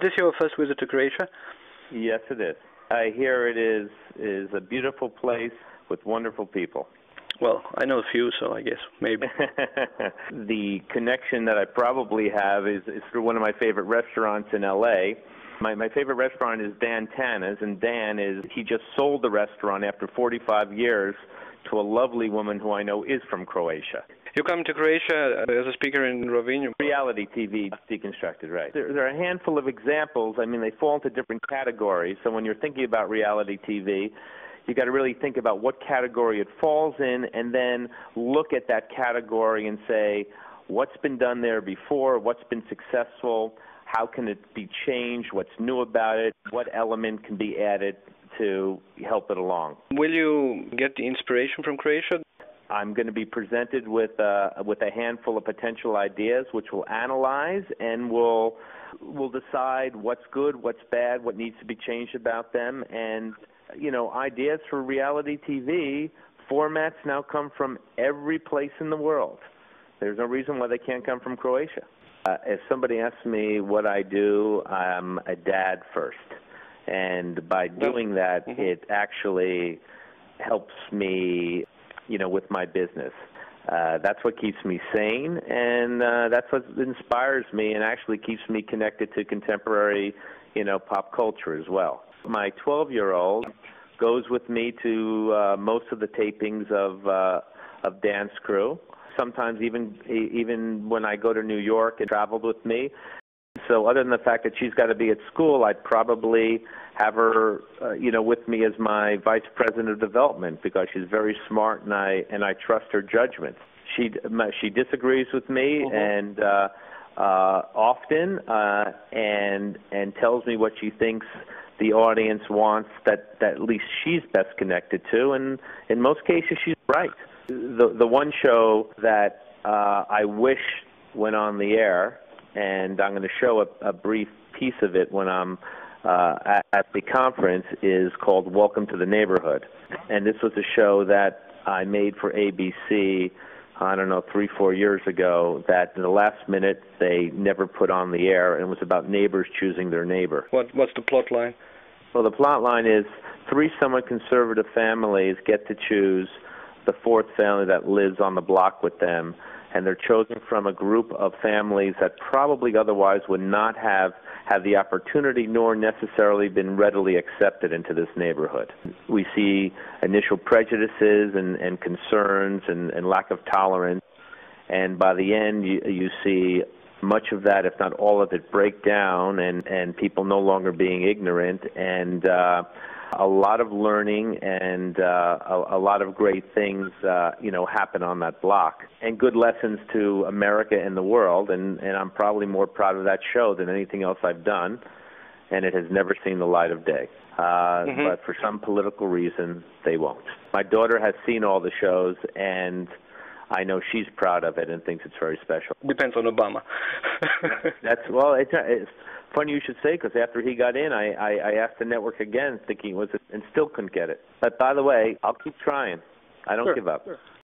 this your first visit to Croatia? Yes, it is. I hear it is a beautiful place with wonderful people. Well, I know a few, so I guess maybe. The connection that I probably have is through one of my favorite restaurants in L.A. My favorite restaurant is Dan Tana's, and he just sold the restaurant after 45 years to a lovely woman who I know is from Croatia. You come to Croatia as a speaker in Rovinj? Reality TV Deconstructed, right. There are a handful of examples. I mean, they fall into different categories. So when you're thinking about reality TV, you got to really think about what category it falls in and then look at that category and say, what's been done there before, what's been successful, how can it be changed, what's new about it, what element can be added to help it along. Will you get the inspiration from Croatia? I'm going to be presented with a handful of potential ideas, which we'll analyze and we'll decide what's good, what's bad, what needs to be changed about them. And, you know, ideas for reality TV formats now come from every place in the world. There's no reason why they can't come from Croatia. If somebody asks me what I do, I'm a dad first. And by doing that, it actually helps me, you know, with my business. That's what keeps me sane, and that's what inspires me and actually keeps me connected to contemporary, you know, pop culture as well. My 12-year-old goes with me to most of the tapings of Dance Crew. Sometimes even when I go to New York and traveled with me. So other than the fact that she's got to be at school, I'd probably have her, you know, with me as my vice president of development because she's very smart and I trust her judgment. She disagrees with me and often and tells me what she thinks the audience wants that at least she's best connected to, and in most cases she's right. The one show that I wish went on the air, and I'm going to show a brief piece of it when I'm at the conference, is called Welcome to the Neighborhood. And this was a show that I made for ABC, I don't know, 3-4 years ago, that in the last minute they never put on the air, and it was about neighbors choosing their neighbor. What's the plot line? Well, the plot line is 3 somewhat conservative families get to choose the 4th family that lives on the block with them, and they're chosen from a group of families that probably otherwise would not have had the opportunity nor necessarily been readily accepted into this neighborhood. We see initial prejudices and concerns and lack of tolerance, and by the end you see much of that, if not all of it, break down and people no longer being ignorant, and a lot of learning and a lot of great things, you know, happen on that block, and good lessons to America and the world. And I'm probably more proud of that show than anything else I've done, and it has never seen the light of day. But for some political reason, they won't. My daughter has seen all the shows, and I know she's proud of it and thinks it's very special. Depends on Obama. It's funny you should say, because after he got in, I asked the network again, thinking it was, and still couldn't get it. But by the way, I'll keep trying. I don't give up. Sure.